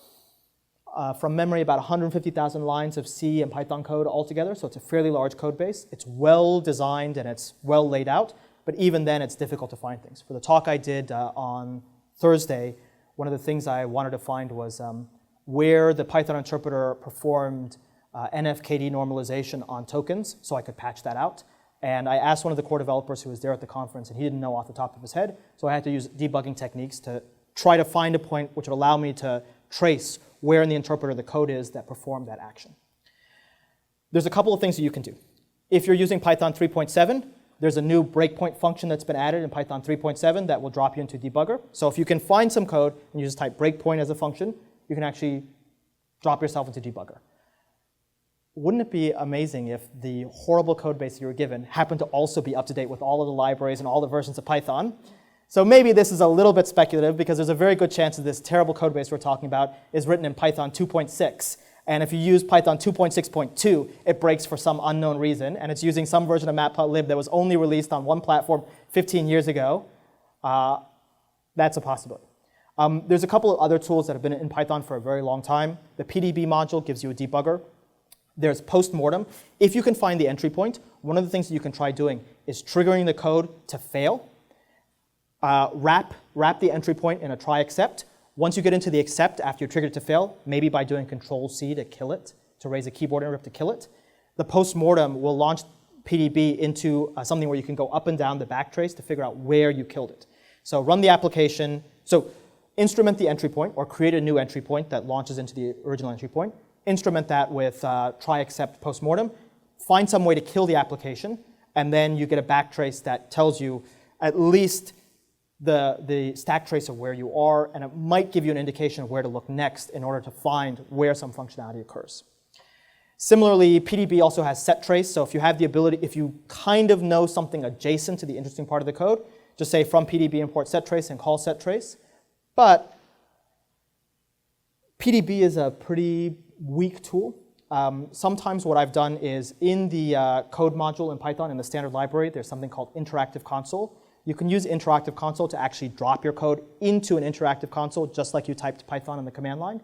from memory, about 150,000 lines of C and Python code altogether, so it's a fairly large code base. It's well designed and it's well laid out, but even then it's difficult to find things. For the talk I did on Thursday, one of the things I wanted to find was where the Python interpreter performed NFKD normalization on tokens, so I could patch that out. And I asked one of the core developers who was there at the conference, and he didn't know off the top of his head, so I had to use debugging techniques to try to find a point which would allow me to trace where in the interpreter the code is that performed that action. There's a couple of things that you can do. If you're using Python 3.7, there's a new breakpoint function that's been added in Python 3.7 that will drop you into debugger. So if you can find some code and you just type breakpoint as a function, you can actually drop yourself into debugger. Wouldn't it be amazing if the horrible code base you were given happened to also be up to date with all of the libraries and all the versions of Python? So maybe this is a little bit speculative, because there's a very good chance that this terrible code base we're talking about is written in Python 2.6. And if you use Python 2.6.2, it breaks for some unknown reason, and it's using some version of matplotlib that was only released on one platform 15 years ago. That's a possibility. There's a couple of other tools that have been in Python for a very long time. The PDB module gives you a debugger. There's postmortem. If you can find the entry point, one of the things that you can try doing is triggering the code to fail. Wrap the entry point in a try except. Once you get into the except after you triggered it to fail, maybe by doing Control-C to kill it, to raise a keyboard interrupt to kill it, the postmortem will launch PDB into something where you can go up and down the backtrace to figure out where you killed it. So run the application. So instrument the entry point, or create a new entry point that launches into the original entry point. Instrument that with try except postmortem. Find some way to kill the application, and then you get a backtrace that tells you at least the stack trace of where you are, and it might give you an indication of where to look next in order to find where some functionality occurs. Similarly, PDB also has set trace, so if you have the ability, if you kind of know something adjacent to the interesting part of the code, just say from PDB import set trace and call set trace. But PDB is a pretty weak tool. Sometimes what I've done is in the code module in Python in the standard library, there's something called interactive console. You can use interactive console to actually drop your code into an interactive console, just like you typed Python in the command line.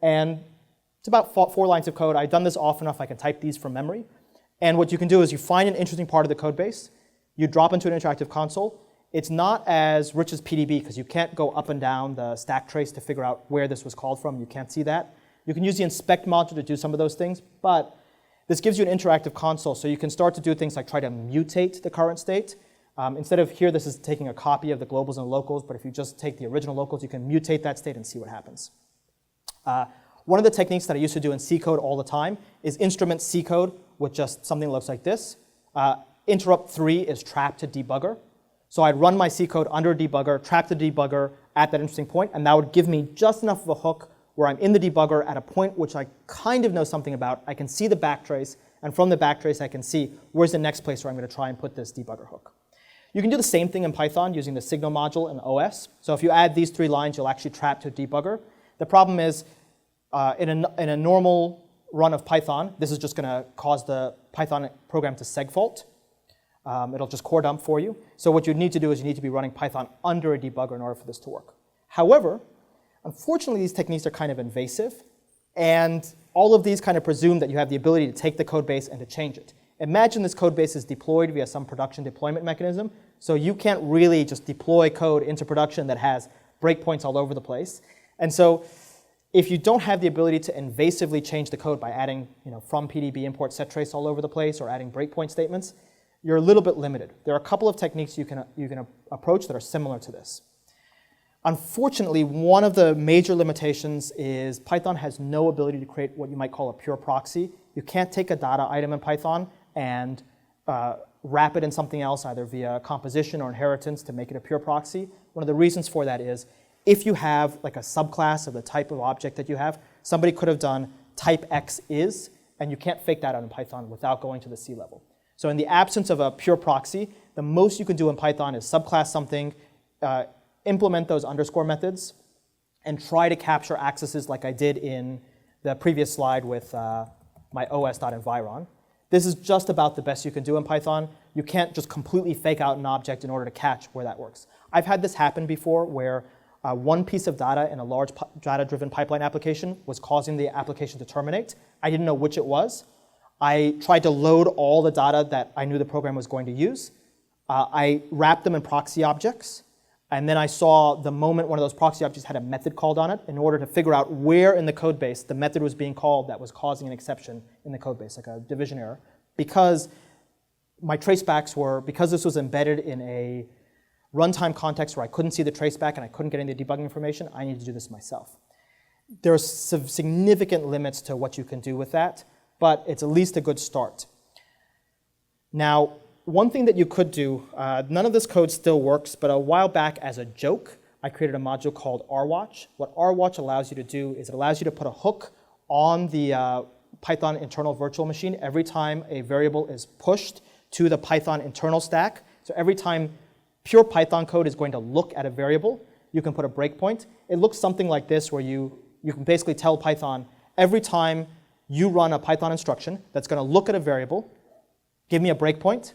And it's about 4 lines of code. I've done this often enough I can type these from memory. And what you can do is you find an interesting part of the code base, you drop into an interactive console. It's not as rich as PDB because you can't go up and down the stack trace to figure out where this was called from. You can't see that. You can use the inspect module to do some of those things, but this gives you an interactive console, so you can start to do things like try to mutate the current state. Instead of here, this is taking a copy of the globals and locals, but if you just take the original locals, you can mutate that state and see what happens. One of the techniques that I used to do in C code all the time is instrument C code with just something that looks like this. Interrupt 3 is trap to debugger. So I'd run my C code under a debugger, trap the debugger at that interesting point, and that would give me just enough of a hook where I'm in the debugger at a point which I kind of know something about. I can see the backtrace, and from the backtrace I can see where's the next place where I'm going to try and put this debugger hook. You can do the same thing in Python using the signal module in OS. So if you add these 3 lines, you'll actually trap to debugger. The problem is in a normal run of Python, this is just going to cause the Python program to segfault. It'll just core dump for you. So what you need to do is you need to be running Python under a debugger in order for this to work. However, unfortunately, these techniques are kind of invasive, and all of these kind of presume that you have the ability to take the code base and to change it. Imagine this code base is deployed via some production deployment mechanism, so you can't really just deploy code into production that has breakpoints all over the place. And so if you don't have the ability to invasively change the code by adding from PDB import set trace all over the place or adding breakpoint statements, you're a little bit limited. There are a couple of techniques you can approach that are similar to this. Unfortunately, one of the major limitations is Python has no ability to create what you might call a pure proxy. You can't take a data item in Python and wrap it in something else, either via composition or inheritance, to make it a pure proxy. One of the reasons for that is if you have like a subclass of the type of object that you have, somebody could have done type X is, and you can't fake that out in Python without going to the C level. So in the absence of a pure proxy, the most you can do in Python is subclass something, implement those underscore methods, and try to capture accesses like I did in the previous slide with my os.environ. This is just about the best you can do in Python. You can't just completely fake out an object in order to catch where that works. I've had this happen before where one piece of data in a large data-driven pipeline application was causing the application to terminate. I didn't know which it was. I tried to load all the data that I knew the program was going to use. I wrapped them in proxy objects. And then I saw the moment one of those proxy objects had a method called on it in order to figure out where in the code base the method was being called that was causing an exception in the code base, like a division error. Because my tracebacks were, because this was embedded in a runtime context where I couldn't see the traceback and I couldn't get any debugging information, I needed to do this myself. There are significant limits to what you can do with that, but it's at least a good start. Now, one thing that you could do, none of this code still works, but a while back as a joke, I created a module called rwatch. What rwatch allows you to do is it allows you to put a hook on the Python internal virtual machine every time a variable is pushed to the Python internal stack. So every time pure Python code is going to look at a variable, you can put a breakpoint. It looks something like this, where you can basically tell Python, every time you run a Python instruction that's going to look at a variable, give me a breakpoint.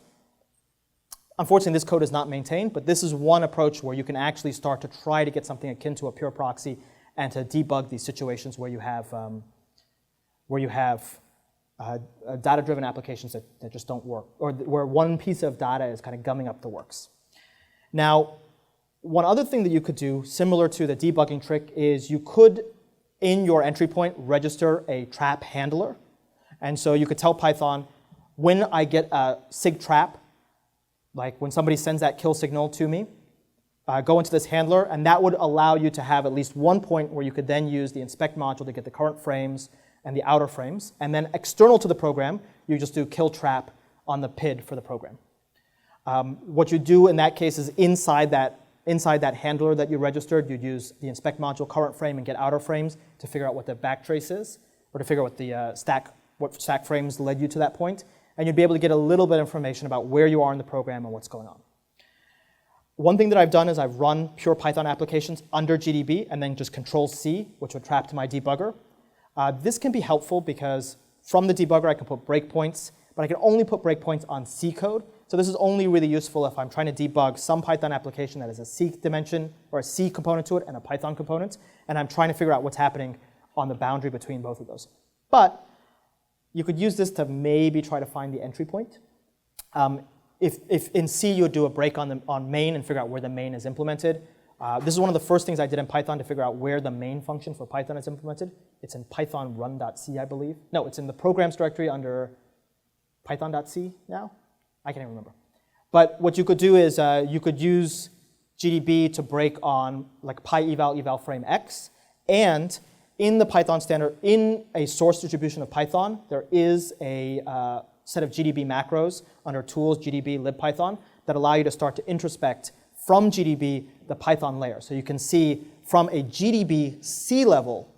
Unfortunately, this code is not maintained, but this is one approach where you can actually start to try to get something akin to a pure proxy and to debug these situations where you have data-driven applications that just don't work, or where one piece of data is kind of gumming up the works. Now, one other thing that you could do, similar to the debugging trick, is you could, in your entry point, register a trap handler. And so you could tell Python, when I get a sig trap, like when somebody sends that kill signal to me, go into this handler, and that would allow you to have at least one point where you could then use the inspect module to get the current frames and the outer frames. And then external to the program, you just do kill trap on the PID for the program. What you do in that case is inside that handler that you registered, you'd use the inspect module current frame and get outer frames to figure out what the backtrace is, or to figure out what the stack frames led you to that point. And you'd be able to get a little bit of information about where you are in the program and what's going on. One thing that I've done is I've run pure Python applications under GDB and then just Control-C, which would trap to my debugger. This can be helpful because from the debugger I can put breakpoints, but I can only put breakpoints on C code. So this is only really useful if I'm trying to debug some Python application that has a C dimension or a C component to it and a Python component, and I'm trying to figure out what's happening on the boundary between both of those. But you could use this to maybe try to find the entry point. If in C you would do a break on main and figure out where the main is implemented. This is one of the first things I did in Python to figure out where the main function for Python is implemented. It's in python run.c, I believe. No, it's in the programs directory under python.c now. I can't even remember. But what you could do is you could use GDB to break on like eval frame x, and in the Python standard, in a source distribution of Python, there is a set of GDB macros under tools, GDB, libpython, that allow you to start to introspect from GDB the Python layer. So you can see from a GDB C-level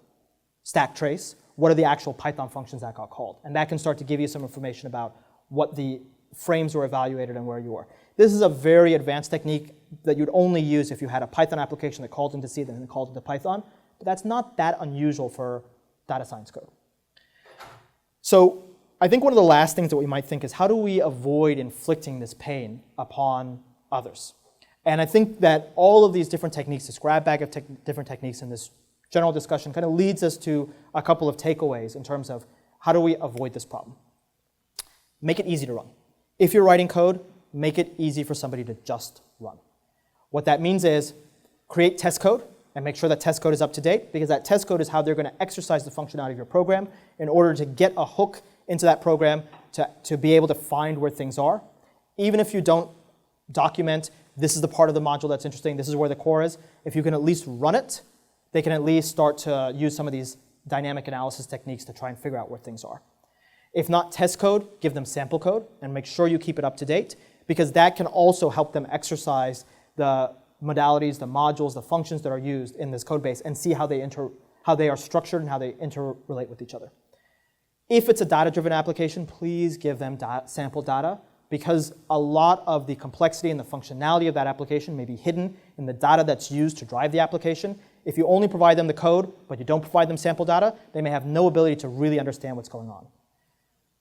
stack trace, what are the actual Python functions that got called. And that can start to give you some information about what the frames were evaluated and where you are. This is a very advanced technique that you'd only use if you had a Python application that called into C and then called into Python. But that's not that unusual for data science code. So I think one of the last things that we might think is how do we avoid inflicting this pain upon others? And I think that all of these different techniques, this grab bag of different techniques in this general discussion kind of leads us to a couple of takeaways in terms of how do we avoid this problem. Make it easy to run. If you're writing code, make it easy for somebody to just run. What that means is create test code and make sure that test code is up to date, because that test code is how they're going to exercise the functionality of your program in order to get a hook into that program to be able to find where things are. Even if you don't document, this is the part of the module that's interesting, this is where the core is, if you can at least run it, they can at least start to use some of these dynamic analysis techniques to try and figure out where things are. If not test code, give them sample code and make sure you keep it up to date, because that can also help them exercise the modalities, the modules, the functions that are used in this code base and see how they are structured and how they interrelate with each other. If it's a data-driven application, please give them sample data, because a lot of the complexity and the functionality of that application may be hidden in the data that's used to drive the application. If you only provide them the code, but you don't provide them sample data, they may have no ability to really understand what's going on.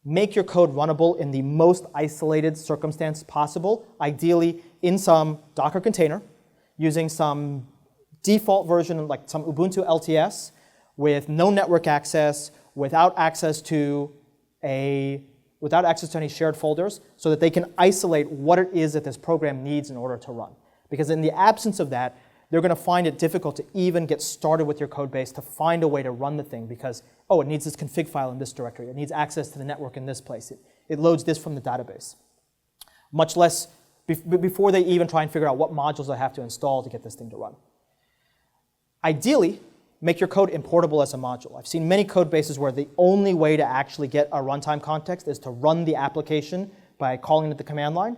Make your code runnable in the most isolated circumstance possible, ideally in some Docker container, using some default version, like some Ubuntu LTS, with no network access, without access to any shared folders, so that they can isolate what it is that this program needs in order to run. Because in the absence of that, they're going to find it difficult to even get started with your code base to find a way to run the thing, because, oh, it needs this config file in this directory, it needs access to the network in this place, it loads this from the database. Much less before they even try and figure out what modules they have to install to get this thing to run. Ideally, make your code importable as a module. I've seen many code bases where the only way to actually get a runtime context is to run the application by calling it the command line.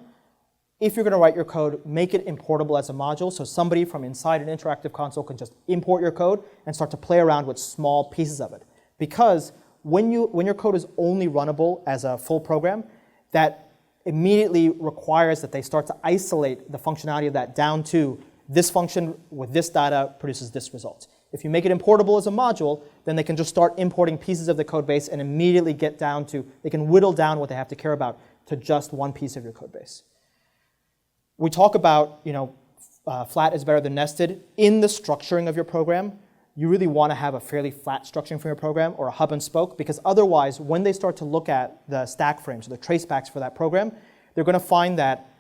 If you're going to write your code, make it importable as a module so somebody from inside an interactive console can just import your code and start to play around with small pieces of it. Because when your code is only runnable as a full program, that immediately requires that they start to isolate the functionality of that down to this function with this data produces this result. If you make it importable as a module, then they can just start importing pieces of the code base and immediately get down to, they can whittle down what they have to care about to just one piece of your code base. We talk about, flat is better than nested. In the structuring of your program, you really want to have a fairly flat structuring for your program, or a hub and spoke, because otherwise, when they start to look at the stack frames, or the tracebacks for that program, they're going to find that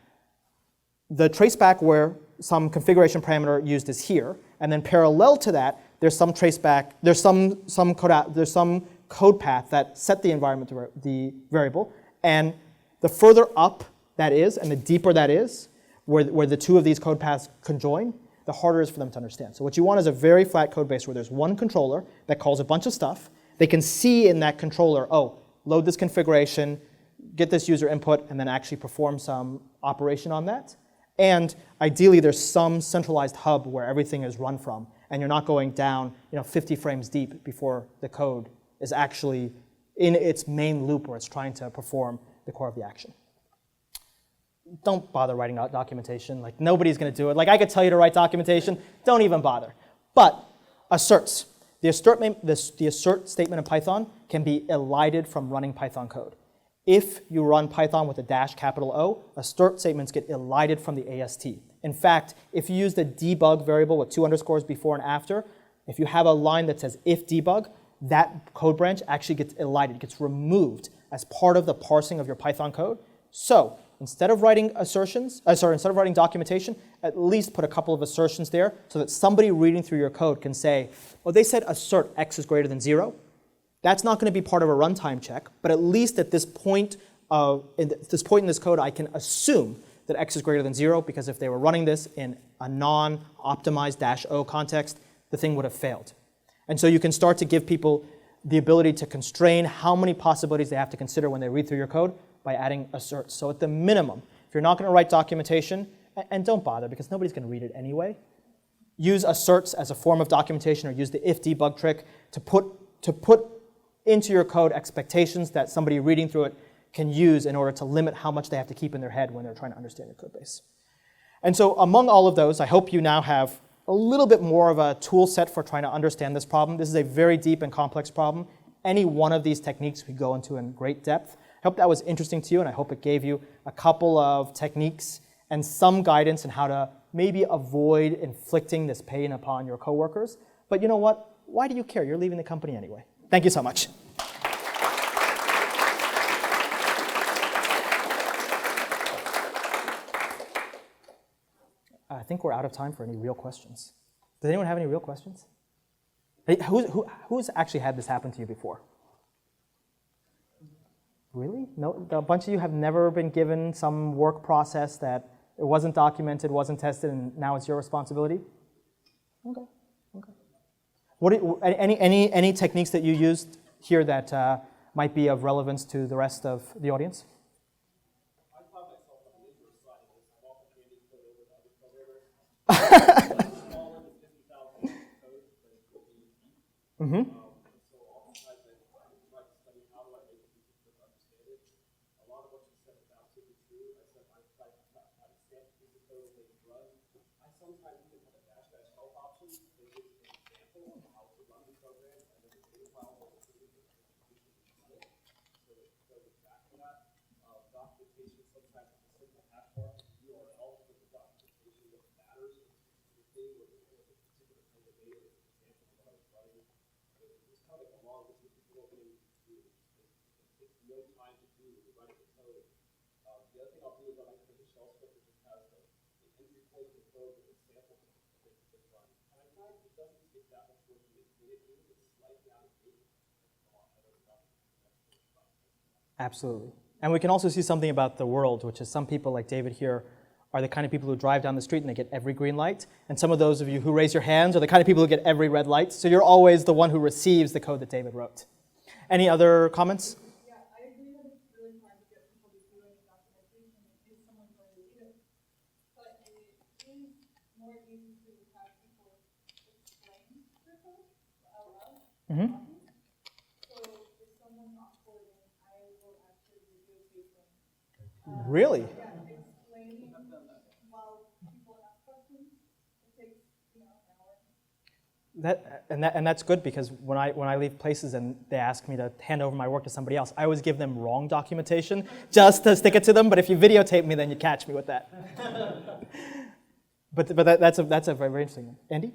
the traceback where some configuration parameter used is here, and then parallel to that, there's some traceback, there's some code path that set the environment, the variable, and The further up that is, and the deeper that is, where the two of these code paths conjoin, the harder it is for them to understand. So what you want is a very flat code base where there's one controller that calls a bunch of stuff. They can see in that controller, oh, load this configuration, get this user input, and then actually perform some operation on that. And ideally, there's some centralized hub where everything is run from, and you're not going down 50 frames deep before the code is actually in its main loop where it's trying to perform the core of the action. Don't bother writing out documentation. Like, nobody's going to do it. Like, I could tell you to write documentation. Don't even bother. But asserts. The assert statement in Python can be elided from running Python code. If you run Python with a dash capital O, assert statements get elided from the AST. In fact, if you use the debug variable with 2 underscores before and after, if you have a line that says if debug, that code branch actually gets elided, gets removed as part of the parsing of your Python code. So instead of writing instead of writing documentation, at least put a couple of assertions there so that somebody reading through your code can say, oh, they said assert x is greater than 0. That's not going to be part of a runtime check, but at least at this point in this code, I can assume that x is greater than 0, because if they were running this in a non-optimized -o context, the thing would have failed. And so you can start to give people the ability to constrain how many possibilities they have to consider when they read through your code by adding asserts. So at the minimum, if you're not going to write documentation, and don't bother because nobody's going to read it anyway, use asserts as a form of documentation, or use the if debug trick to put into your code expectations that somebody reading through it can use in order to limit how much they have to keep in their head when they're trying to understand your code base. And so among all of those, I hope you now have a little bit more of a tool set for trying to understand this problem. This is a very deep and complex problem. Any one of these techniques we go into in great depth. I hope that was interesting to you, and I hope it gave you a couple of techniques and some guidance on how to maybe avoid inflicting this pain upon your coworkers. But you know what? Why do you care? You're leaving the company anyway. Thank you so much. I think we're out of time for any real questions. Does anyone have any real questions? Hey, who's actually had this happen to you before? Really? No, a bunch of you have never been given some work process that it wasn't documented, wasn't tested, and now it's your responsibility? Okay. Any techniques that you used here that might be of relevance to the rest of the audience? I taught myself on the inverse side of this. I'm often handing code over to other programmers. Smaller than 50,000 code, but it could be deep. So oftentimes I try to study how do I make it easy for them to understand it. A lot of what you said is absolutely true. I said I try to sample piece of code and make it run. I sometimes even have a dash help option that gives an example of how to run the program, and then the data file will include it so that it goes back to that. Documentation sometimes is a simple hash mark URL for the documentation that matters to the thing with a particular kind of data. Example of what I was running. It's coming along with what people don't really do. It takes no time to do when you're writing the code. The other thing I'll do is I like to make a shell script that just has the entry point of the code with a sample that they can run. And I find it doesn't take that much work to maintain it, even if it's slightly out of date. Absolutely. And we can also see something about the world, which is some people like David here are the kind of people who drive down the street and they get every green light. And some of those of you who raise your hands are the kind of people who get every red light. So you're always the one who receives the code that David wrote. Any other comments? Yeah, I agree that it's really hard to get people to do any documentation if someone's going to read it. But it is more easy to have people explain their code out loud. So if someone's not coding, I will actually videotape them. Really? Yeah, explaining while people ask questions. It takes, an hour. And that's good, because when I leave places and they ask me to hand over my work to somebody else, I always give them wrong documentation just to stick it to them. But if you videotape me, then you catch me with that. but that's a very, very interesting one. Andy?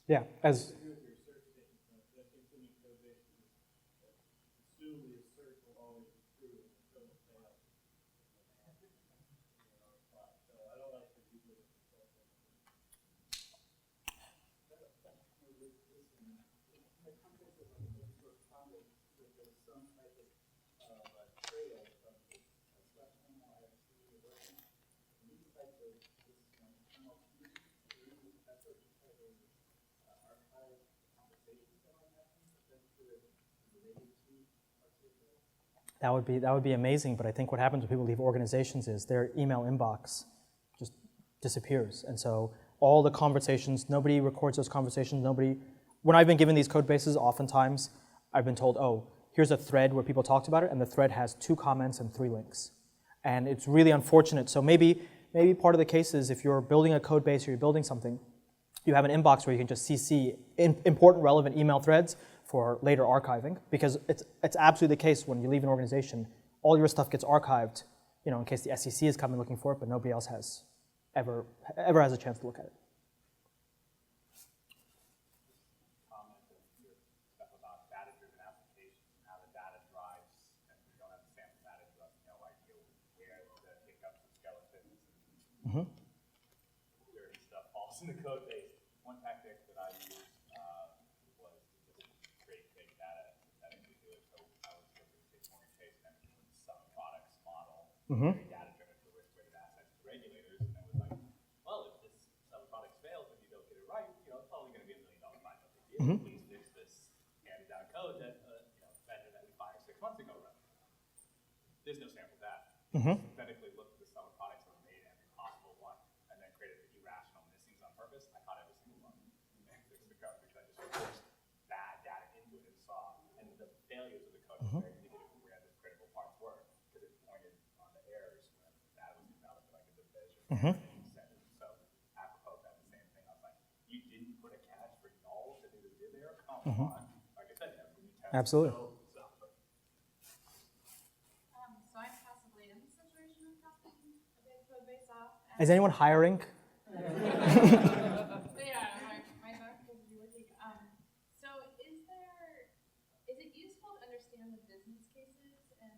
Yeah, as the context of like open source project, that there's some type of trail from expression, IRC, or working, and these types of internal communities, there is this effort to try to archive conversations that might happen, potentially related to articulate. That would be amazing, but I think what happens when people leave organizations is their email inbox just disappears. And so all the conversations, nobody records those conversations, when I've been given these code bases, oftentimes I've been told, oh, here's a thread where people talked about it, and the thread has 2 comments and 3 links. And it's really unfortunate. So maybe part of the case is if you're building a code base or you're building something, you have an inbox where you can just CC important, relevant email threads for later archiving, because it's absolutely the case when you leave an organization, all your stuff gets archived, in case the SEC is coming looking for it, but nobody else has ever has a chance to look at it. Comment on your stuff about data-driven applications and how the data drives, and we don't understand the data, you have no idea where the hiccups and skeletons and dirty stuff falls in the code base. One tactic that I used was to just create big data synthetically do it. So I was working with Morgan Chase and everything with the sum products model, very data-driven for risk-weighted assets to regulators, and it was like, well, if this sum products fails and you don't get it right, it's probably going to be $1 million fine. No big deal. Please fix this handed-down code that invented that 5 or 6 months ago. Right? There's no sample data. Synthetically looked at the sum of products that were made every possible one, and then created the irrational missings on purpose. I caught every single one and fixed the code because I just forced bad data into it and saw, and the failures of the code were very indicative of where the critical parts were, because it pointed on the errors when data was invalid, but I could measure. So apropos of that, the same thing. I was like, you didn't put a catch for null to do the did there? Come on. Like I said, you test Absolutely. So I'm passively in the situation of copying a big code base off. Is anyone hiring? But yeah, my back will be working. So is it useful to understand the business cases and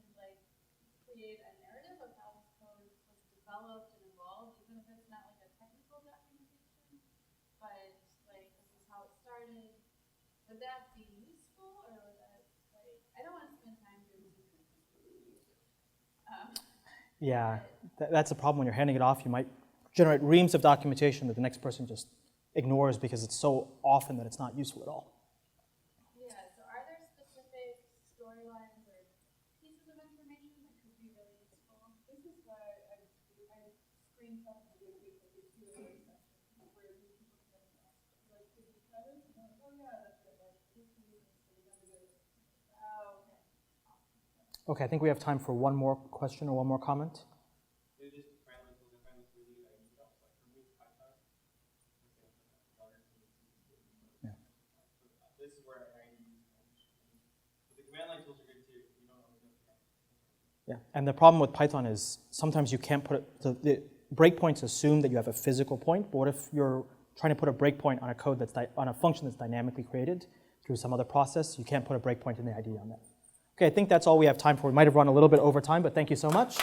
create a narrative of how this code was developed and evolved, even if it's not a technical documentation, but this is how it started? Would that be useful, or would that I don't want to spend time doing Yeah, that's a problem when you're handing it off. You might generate reams of documentation that the next person just ignores because it's so often that it's not useful at all. Yeah, so are there specific storylines or pieces of information that could be really useful? This is why I screenshot the wiki for the Q&A section where these people can ask, did you try this? And I'm oh yeah, that's it. This reason, so we never did it. Oh, okay. Awesome. Okay, I think we have time for one more question or one more comment. Maybe just friendly tools and friendly really ID stuff, like for me, Python. Yeah. This is where I use. But the command line tools are good too. You don't always know. Yeah, and the problem with Python is sometimes you can't put it, the breakpoints assume that you have a physical point, but what if you're trying to put a breakpoint on a code that's on a function that's dynamically created through some other process? You can't put a breakpoint in the ID on that. Okay, I think that's all we have time for. We might have run a little bit over time, but thank you so much.